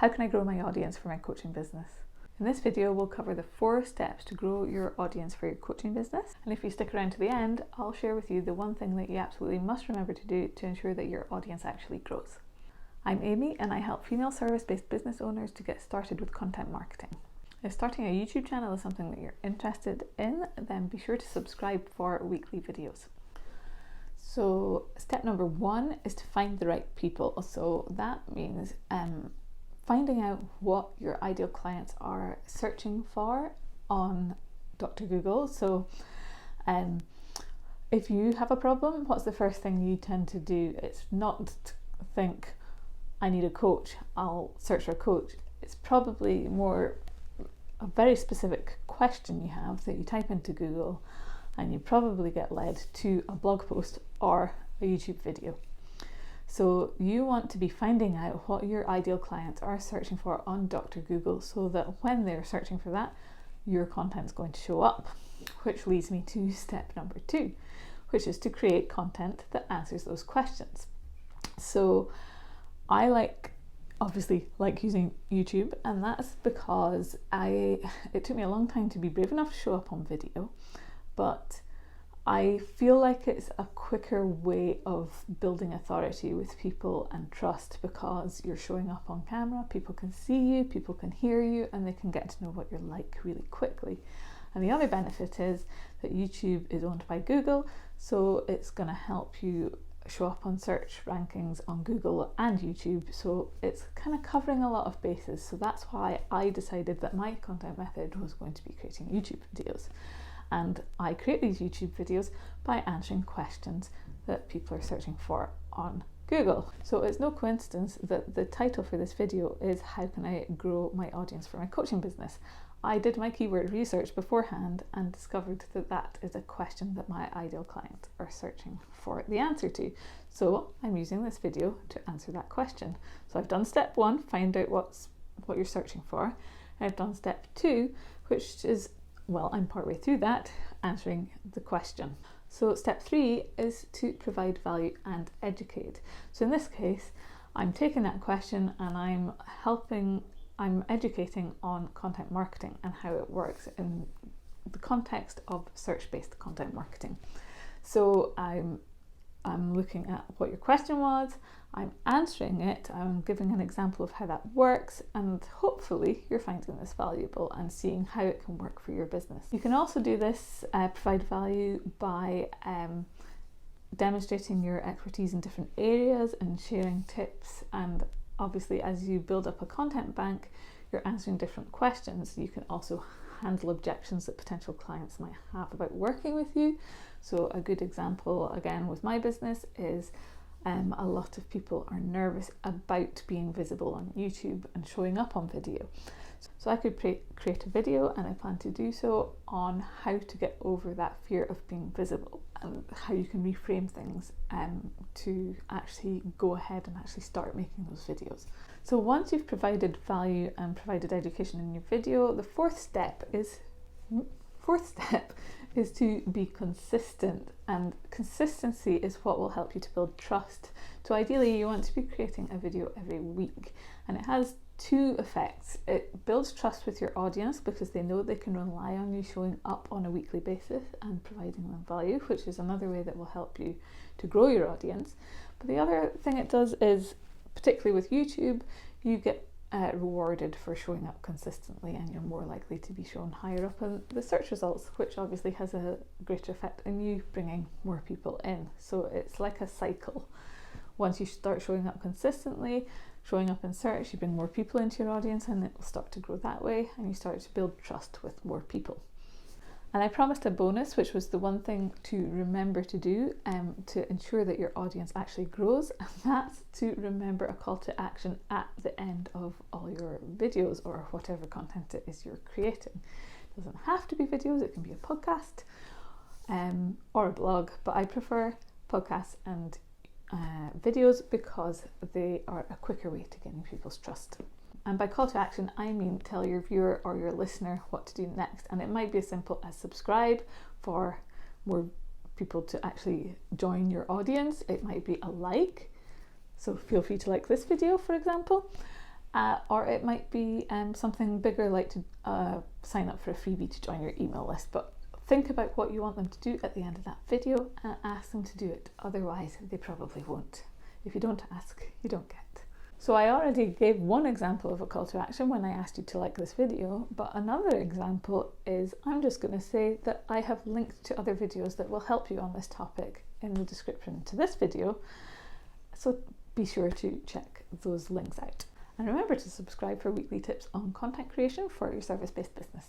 How can I grow my audience for my coaching business? In this video, we'll cover the 4 steps to grow your audience for your coaching business. And if you stick around to the end, I'll share with you the one thing that you absolutely must remember to do to ensure that your audience actually grows. I'm Amy and I help female service-based business owners to get started with content marketing. If starting a YouTube channel is something that you're interested in, then be sure to subscribe for weekly videos. So step number 1 is to find the right people. So that means finding out what your ideal clients are searching for on Dr. Google. So if you have a problem, what's the first thing you tend to do? It's not to think, I need a coach, I'll search for a coach. It's probably more a very specific question you have that you type into Google, and you probably get led to a blog post or a YouTube video. So you want to be finding out what your ideal clients are searching for on Dr. Google so that when they're searching for that, your content's going to show up. Which leads me to step number 2, which is to create content that answers those questions. So I obviously like using YouTube, and that's because it took me a long time to be brave enough to show up on video, but I feel like it's a quicker way of building authority with people and trust, because you're showing up on camera, people can see you, people can hear you, and they can get to know what you're like really quickly. And the other benefit is that YouTube is owned by Google, so it's going to help you show up on search rankings on Google and YouTube. So it's kind of covering a lot of bases. So that's why I decided that my content method was going to be creating YouTube videos. And I create these YouTube videos by answering questions that people are searching for on Google. So it's no coincidence that the title for this video is How Can I Grow My Audience for My Coaching Business? I did my keyword research beforehand and discovered that that is a question that my ideal clients are searching for the answer to. So I'm using this video to answer that question. So I've done step 1, find out what you're searching for. I've done step 2, which is, well, I'm partway through that, answering the question. So step 3 is to provide value and educate. So in this case, I'm taking that question and I'm educating on content marketing and how it works in the context of search-based content marketing. So I'm looking at what your question was, I'm answering it, I'm giving an example of how that works, and hopefully you're finding this valuable and seeing how it can work for your business. You can also do this, provide value by demonstrating your expertise in different areas and sharing tips. And obviously, as you build up a content bank, you're answering different questions. You can also handle objections that potential clients might have about working with you. So a good example, again, with my business is a lot of people are nervous about being visible on YouTube and showing up on video. So I could create a video, and I plan to do so, on how to get over that fear of being visible and how you can reframe things to actually go ahead and actually start making those videos. So once you've provided value and provided education in your video, the fourth step is to be consistent, and consistency is what will help you to build trust. So ideally you want to be creating a video every week, and it has 2 effects. It builds trust with your audience because they know they can rely on you showing up on a weekly basis and providing them value, which is another way that will help you to grow your audience. But the other thing it does is, particularly with YouTube, you get rewarded for showing up consistently, and you're more likely to be shown higher up in the search results, which obviously has a greater effect in you bringing more people in. So it's like a cycle. Once you start showing up consistently, showing up in search, you bring more people into your audience, and it will start to grow that way, and you start to build trust with more people. And I promised a bonus, which was the one thing to remember to do to ensure that your audience actually grows, and that's to remember a call to action at the end of all your videos or whatever content it is you're creating. It doesn't have to be videos, it can be a podcast or a blog, but I prefer podcasts and videos because they are a quicker way to gaining people's trust. And by call to action, I mean tell your viewer or your listener what to do next. And it might be as simple as subscribe for more people to actually join your audience. It might be a like. So feel free to like this video, for example. or it might be something bigger like to sign up for a freebie to join your email list. But think about what you want them to do at the end of that video and ask them to do it. Otherwise, they probably won't. If you don't ask, you don't get. So I already gave one example of a call to action when I asked you to like this video, but another example is I'm just going to say that I have linked to other videos that will help you on this topic in the description to this video. So be sure to check those links out. And remember to subscribe for weekly tips on content creation for your service-based business.